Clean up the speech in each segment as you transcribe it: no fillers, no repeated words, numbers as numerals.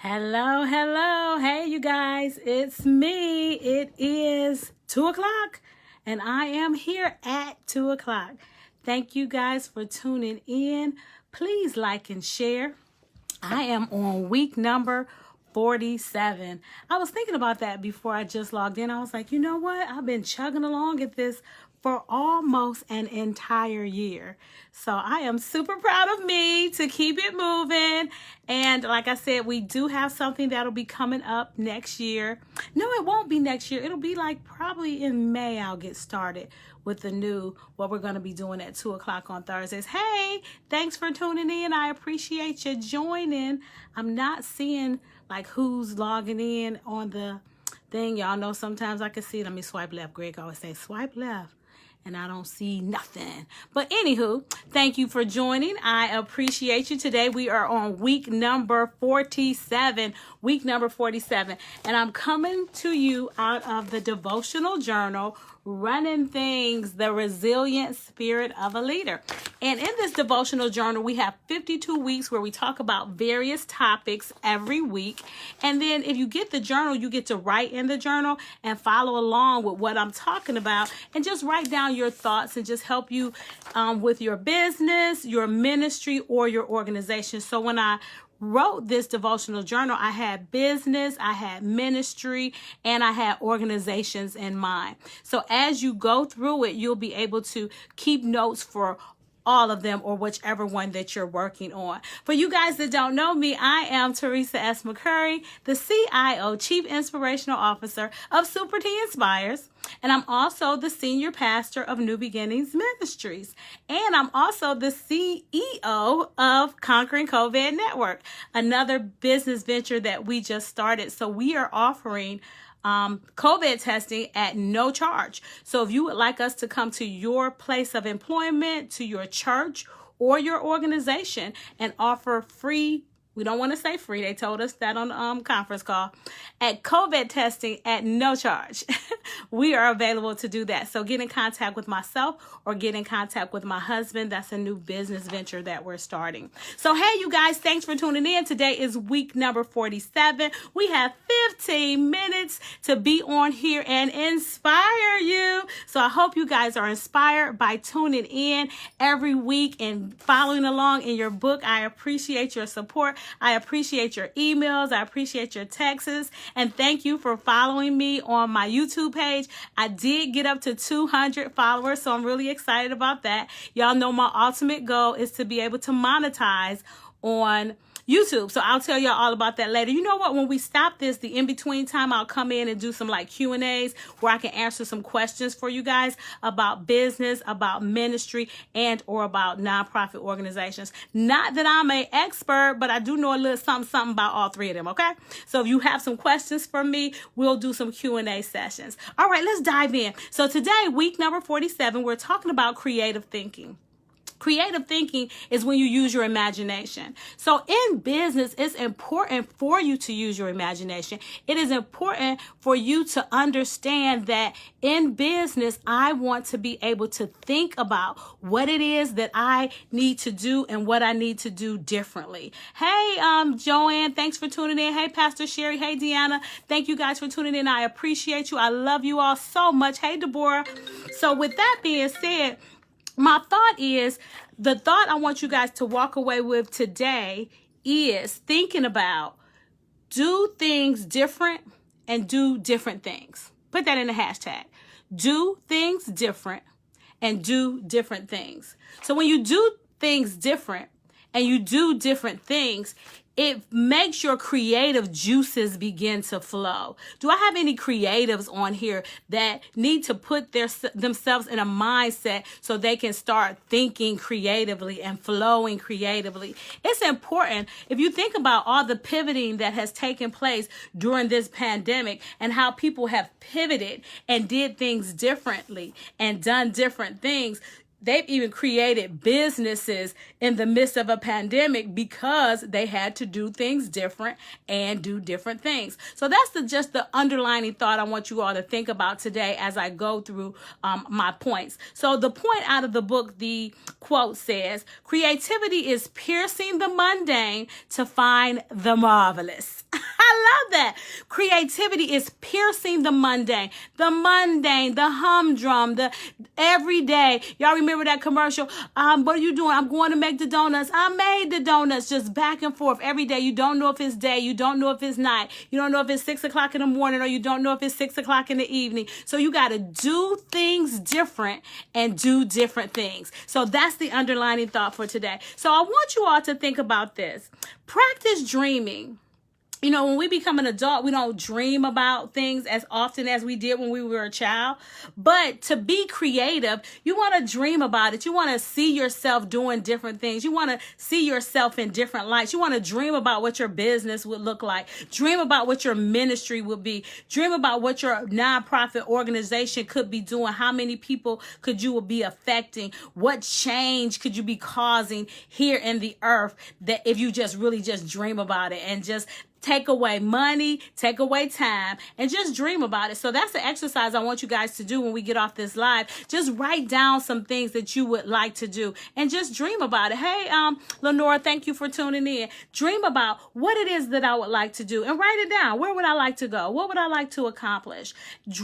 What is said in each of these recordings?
Hello, hello. Hey, you guys, it's me. It is 2 o'clock, and I am here at 2 o'clock. Thank you guys for tuning in. Please like and share. I am on week number 47. I was thinking about that before I just logged in. I was like, you know what? I've been chugging along at this for almost an entire year. So I am super proud of me to keep it moving. And like I said, we do have something that'll be coming up next year. No, it won't be next year. It'll be like probably in May I'll get started with what we're going to be doing at 2 o'clock on Thursdays. Hey, thanks for tuning in. I appreciate you joining. I'm not seeing like who's logging in on the thing. Y'all know sometimes I can see, let me swipe left. Greg always say swipe left, and I don't see nothing. But anywho, thank you for joining. I appreciate you. Today we are on week number 47. Week number 47. And I'm coming to you out of the Devotional Journal, Running Things, the Resilient Spirit of a Leader. And in this devotional journal, we have 52 weeks where we talk about various topics every week. And then if you get the journal, you get to write in the journal and follow along with what I'm talking about and just write down your thoughts and just help you with your business, your ministry, or your organization. So when I wrote this devotional journal, I had business, I had ministry, and I had organizations in mind. So as you go through it, you'll be able to keep notes for all of them or whichever one that you're working on. For you guys that don't know me, I am Teresa S. McCurry, the CIO, Chief Inspirational Officer of Super T Inspires. And I'm also the Senior Pastor of New Beginnings Ministries. And I'm also the CEO of Conquering COVID Network, another business venture that we just started. So we are offering COVID testing at no charge. So if you would like us to come to your place of employment, to your church or your organization and offer free, we don't want to say free, they told us that on the conference call, at COVID testing at no charge, we are available to do that. So get in contact with myself or get in contact with my husband. That's a new business venture that we're starting. So hey, you guys, thanks for tuning in. Today is week number 47. We have 15 minutes to be on here and inspire you. So I hope you guys are inspired by tuning in every week and following along in your book. I appreciate your support. I appreciate your emails. I appreciate your texts. And thank you for following me on my YouTube page. I did get up to 200 followers, so I'm really excited about that. Y'all know my ultimate goal is to be able to monetize on YouTube. So I'll tell y'all all about that later. You know what? When we stop this, the in-between time, I'll come in and do some like Q&As where I can answer some questions for you guys about business, about ministry, and or about nonprofit organizations. Not that I'm an expert, but I do know a little something about all three of them, okay? So if you have some questions for me, we'll do some Q&A sessions. All right, let's dive in. So today, week number 47, we're talking about creative thinking. Creative thinking is when you use your imagination. So in business, it's important for you to use your imagination. It is important for you to understand that in business, I want to be able to think about what it is that I need to do and what I need to do differently. Hey, Joanne, thanks for tuning in. Hey, Pastor Sherry. Hey, Deanna. Thank you guys for tuning in. I appreciate you. I love you all so much. Hey, Deborah. So with that being said, my thought is, the thought I want you guys to walk away with today is thinking about do things different and do different things. Put that in the hashtag. Do things different and do different things. So when you do things different and you do different things, it makes your creative juices begin to flow. Do I have any creatives on here that need to put themselves in a mindset so they can start thinking creatively and flowing creatively? It's important if you think about all the pivoting that has taken place during this pandemic and how people have pivoted and did things differently and done different things. They've even created businesses in the midst of a pandemic because they had to do things different and do different things. So that's just the underlining thought I want you all to think about today as I go through my points. So the point out of the book, the quote says, creativity is piercing the mundane to find the marvelous. I love that. Creativity is piercing the mundane, the humdrum, the everyday. Y'all remember that commercial? What are you doing? I'm going to make the donuts. I made the donuts, just back and forth every day. You don't know if it's day. You don't know if it's night. You don't know if it's 6 o'clock in the morning, or you don't know if it's 6 o'clock in the evening. So you got to do things different and do different things. So that's the underlining thought for today. So I want you all to think about this. Practice dreaming. You know, when we become an adult, we don't dream about things as often as we did when we were a child. But to be creative, you want to dream about it. You want to see yourself doing different things. You want to see yourself in different lights. You want to dream about what your business would look like. Dream about what your ministry would be. Dream about what your nonprofit organization could be doing. How many people could you be affecting? What change could you be causing here in the earth, that if you just really just dream about it and just take away money, take away time, and just dream about it. So that's the exercise I want you guys to do when we get off this live. Just write down some things that you would like to do and just dream about it. Hey, Lenora, thank you for tuning in. Dream about what it is that I would like to do and write it down. Where would I like to go? What would I like to accomplish?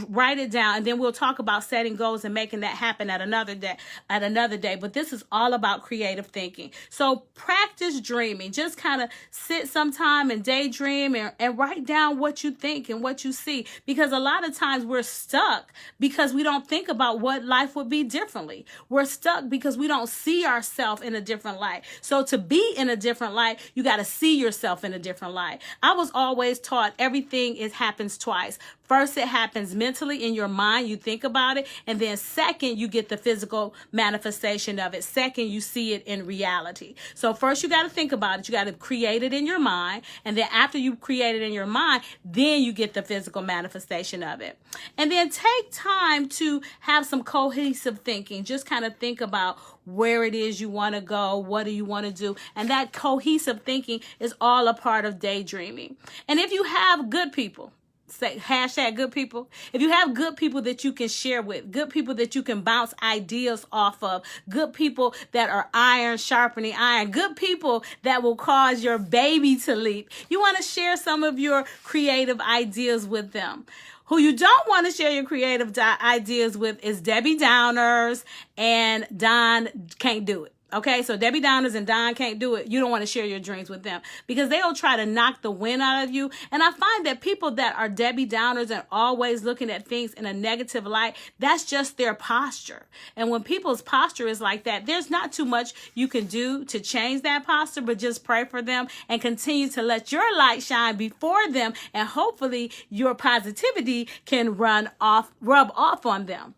Write it down, and then we'll talk about setting goals and making that happen at another day. But this is all about creative thinking. So practice dreaming. Just kind of sit sometime and daydream and write down what you think and what you see, because a lot of times we're stuck because we don't think about what life would be differently. We're stuck because we don't see ourselves in a different light. So to be in a different light, you got to see yourself in a different light. I was always taught everything happens twice. First, it happens mentally in your mind. You think about it. And then second, you get the physical manifestation of it. Second, you see it in reality. So first, you got to think about it. You got to create it in your mind. And then after you create it in your mind, then you get the physical manifestation of it. And then take time to have some cohesive thinking. Just kind of think about where it is you want to go. What do you want to do? And that cohesive thinking is all a part of daydreaming. And if you have good people, say hashtag good people. If you have good people that you can share with, good people that you can bounce ideas off of, good people that are iron sharpening iron, good people that will cause your baby to leap, you want to share some of your creative ideas with them. Who you don't want to share your creative ideas with is Debbie Downers and Don Can't Do It. Okay, so Debbie Downers and Don Can't Do It. You don't want to share your dreams with them because they'll try to knock the wind out of you. And I find that people that are Debbie Downers and always looking at things in a negative light, that's just their posture. And when people's posture is like that, there's not too much you can do to change that posture, but just pray for them and continue to let your light shine before them. And hopefully your positivity can rub off on them.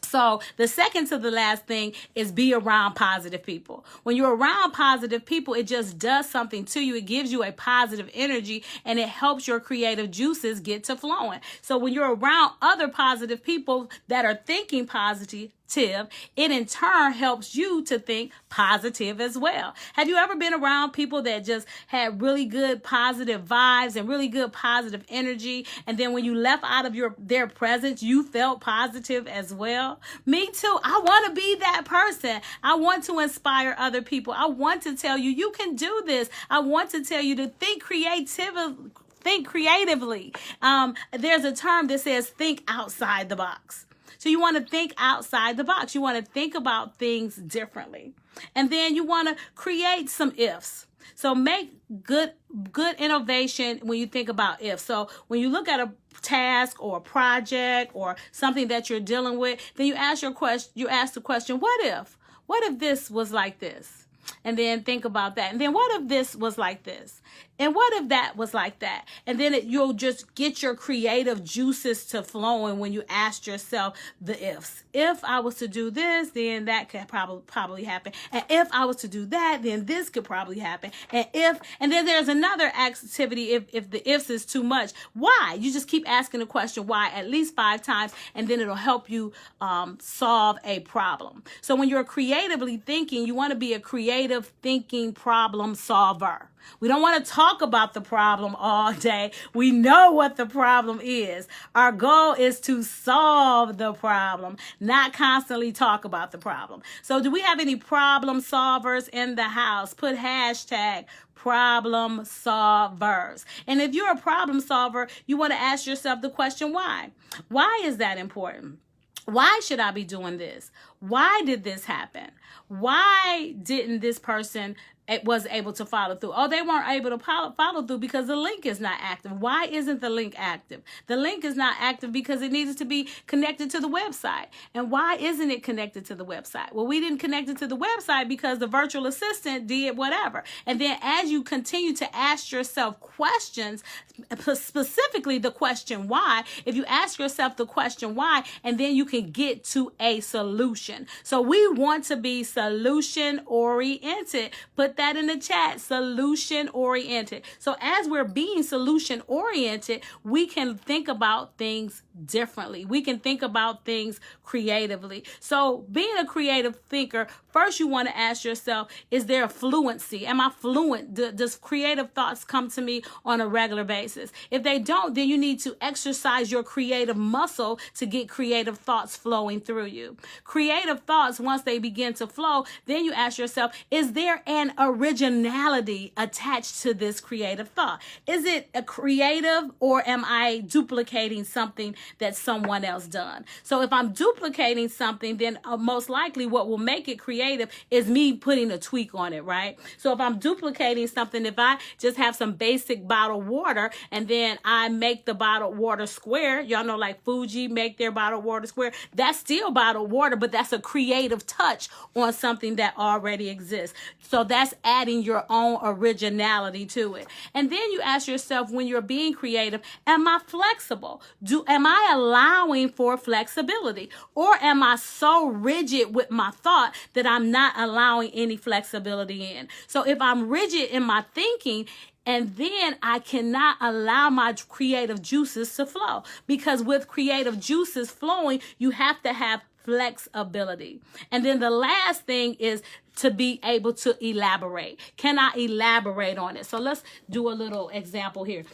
So the second to the last thing is be around positive people. When you're around positive people, it just does something to you. It gives you a positive energy and it helps your creative juices get to flowing. So when you're around other positive people that are thinking positive, it in turn helps you to think positive as well. Have you ever been around people that just had really good positive vibes and really good positive energy, and then when you left out of their presence, you felt positive as well? Me too. I want to be that person. I want to inspire other people. I want to tell you, you can do this. I want to tell you to think creatively. There's a term that says think outside the box. So you want to think outside the box. You want to think about things differently. And then you want to create some ifs. So make good innovation when you think about ifs. So when you look at a task or a project or something that you're dealing with, then you ask the question, what if? What if this was like this? And then think about that. And then what if this was like this? And what if that was like that? And then you'll just get your creative juices to flowing when you ask yourself the ifs. If I was to do this, then that could probably happen. And if I was to do that, then this could probably happen. And then there's another activity if the ifs is too much. Why? You just keep asking the question why at least 5 times, and then it'll help you solve a problem. So when you're creatively thinking, you want to be a creative creative thinking problem solver. We don't want to talk about the problem all day. We know what the problem is. Our goal is to solve the problem, not constantly talk about the problem. So do we have any problem solvers in the house? Put hashtag problem solvers. And if you're a problem solver, you want to ask yourself the question, why? Why is that important? Why should I be doing this? Why did this happen? Why didn't this person was able to follow through? Oh, they weren't able to follow through because the link is not active. Why isn't the link active? The link is not active because it needs to be connected to the website. And why isn't it connected to the website? Well, we didn't connect it to the website because the virtual assistant did whatever. And then as you continue to ask yourself questions, specifically the question why, if you ask yourself the question why, and then you can get to a solution. So we want to be solution oriented. Put that in the chat, solution oriented. So as we're being solution oriented, we can think about things differently. We can think about things creatively. So being a creative thinker, first you want to ask yourself, is there a fluency? Am I fluent? Does creative thoughts come to me on a regular basis? If they don't, then you need to exercise your creative muscle to get creative thoughts flowing through you. Creative thoughts, once they begin to flow, then you ask yourself, is there an originality attached to this creative thought? Is it a creative, or am I duplicating something that someone else done? So if I'm duplicating something, then most likely what will make it creative is me putting a tweak on it, right? So if I'm duplicating something, if I just have some basic bottled water and then I make the bottled water square, y'all know like Fuji make their bottled water square, that's still bottled water, but that's a creative touch on something that already exists. So that's adding your own originality to it. And then you ask yourself, when you're being creative, am I flexible? Am I allowing for flexibility? Or am I so rigid with my thought that I'm not allowing any flexibility in? So if I'm rigid in my thinking, and then I cannot allow my creative juices to flow, because with creative juices flowing, you have to have flexibility. And then the last thing is to be able to elaborate. Can I elaborate on it? So let's do a little example here.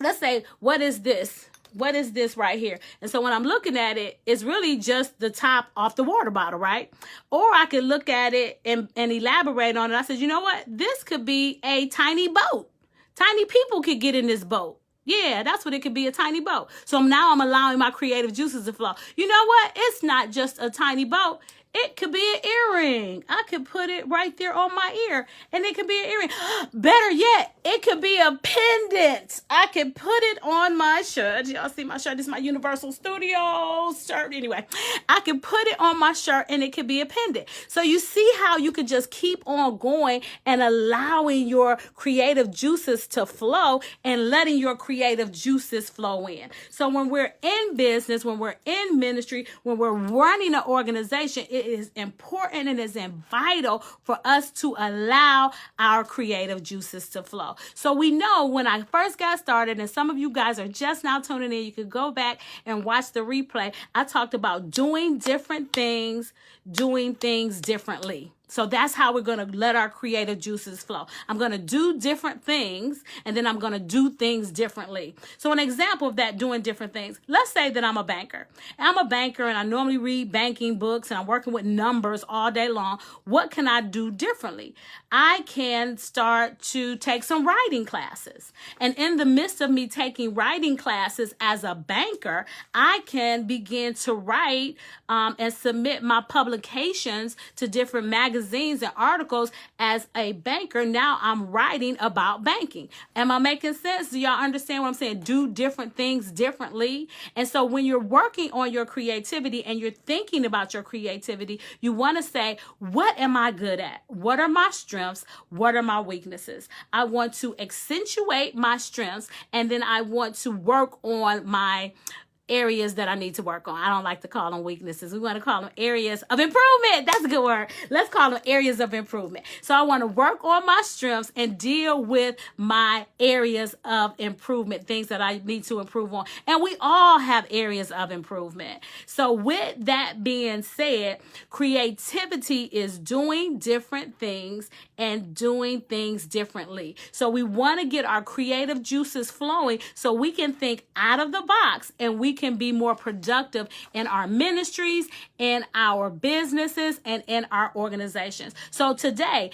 Let's say, what is this? What is this right here? And so when I'm looking at it, it's really just the top off the water bottle, right? Or I could look at it and elaborate on it. I said, you know what? This could be a tiny boat. Tiny people could get in this boat. Yeah, that's what it could be, a tiny boat. So now I'm allowing my creative juices to flow. You know what? It's not just a tiny boat. It could be an earring. I could put it right there on my ear, and it could be an earring. Better yet, it could be a pendant. I could put it on my shirt. Y'all see my shirt? This is my Universal Studios shirt. Anyway, I can put it on my shirt, and it could be a pendant. So you see how you could just keep on going and allowing your creative juices to flow and letting your creative juices flow in. So when we're in business, when we're in ministry, when we're running an organization, it is important and is vital for us to allow our creative juices to flow. So we know when I first got started, and some of you guys are just now tuning in, you could go back and watch the replay. I talked about doing different things, doing things differently. So that's how we're going to let our creative juices flow. I'm going to do different things, and then I'm going to do things differently. So an example of that, doing different things. Let's say that I'm a banker. I'm a banker, and I normally read banking books, and I'm working with numbers all day long. What can I do differently? I can start to take some writing classes. And in the midst of me taking writing classes as a banker, I can begin to write and submit my publications to different magazines and articles as a banker. Now I'm writing about banking. Am I making sense? Do y'all understand what I'm saying? Do different things differently. And so when you're working on your creativity and you're thinking about your creativity, you want to say, what am I good at? What are my strengths? What are my weaknesses? I want to accentuate my strengths, and then I want to work on my areas that I need to work on. I don't like to call them weaknesses. We want to call them areas of improvement. That's a good word. Let's call them areas of improvement. So I want to work on my strengths and deal with my areas of improvement, things that I need to improve on. And we all have areas of improvement. So with that being said, creativity is doing different things and doing things differently. So we want to get our creative juices flowing so we can think out of the box and we can be more productive in our ministries, in our businesses, and in our organizations. So today,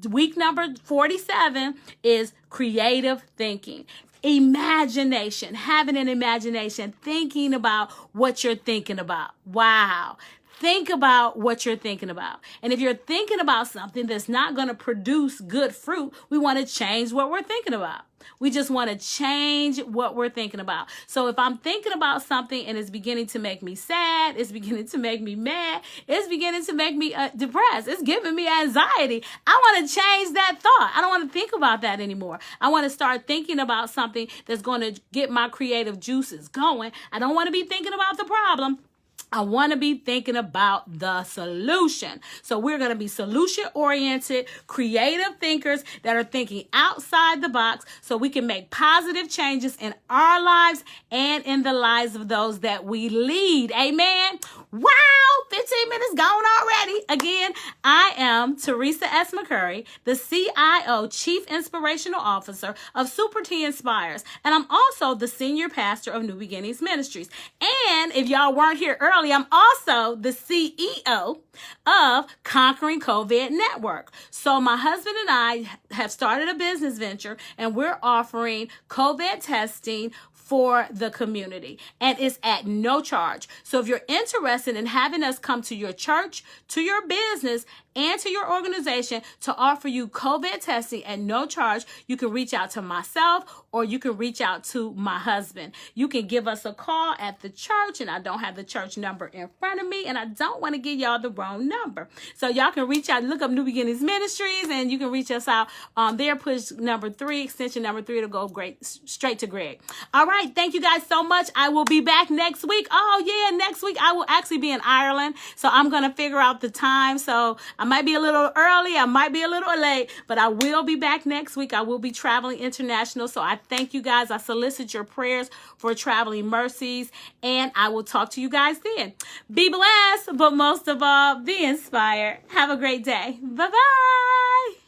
week number 47 is creative thinking. Imagination, having an imagination, thinking about what you're thinking about. Wow. Think about what you're thinking about. And if you're thinking about something that's not going to produce good fruit, we want to change what we're thinking about. We just want to change what we're thinking about. So if I'm thinking about something and it's beginning to make me sad, it's beginning to make me mad, it's beginning to make me depressed, it's giving me anxiety, I want to change that thought. I don't want to think about that anymore. I want to start thinking about something that's going to get my creative juices going. I don't want to be thinking about the problem. I want to be thinking about the solution. So we're going to be solution-oriented, creative thinkers that are thinking outside the box so we can make positive changes in our lives and in the lives of those that we lead. Amen. Wow, 15 minutes gone already. Again, I am Teresa S. McCurry, the CIO, Chief Inspirational Officer of Super T Inspires, and I'm also the Senior Pastor of New Beginnings Ministries. And if y'all weren't here earlier, I'm also the CEO of Conquering COVID Network. So my husband and I have started a business venture and we're offering COVID testing for the community, and it's at no charge. So if you're interested in having us come to your church, to your business, and to your organization to offer you COVID testing at no charge, you can reach out to myself or you can reach out to my husband. You can give us a call at the church, and I don't have the church number in front of me, and I don't want to give y'all the wrong number. So y'all can reach out, look up New Beginnings Ministries, and you can reach us out there, push number 3, extension number 3, to go straight to Greg. All right, thank you guys so much. I will be back next week. Oh yeah, next week I will actually be in Ireland, so I'm going to figure out the time. So I might be a little early, I might be a little late, but I will be back next week. I will be traveling international, so I thank you guys. I solicit your prayers for traveling mercies, and I will talk to you guys then. Be blessed, but most of all, be inspired. Have a great day. Bye-bye.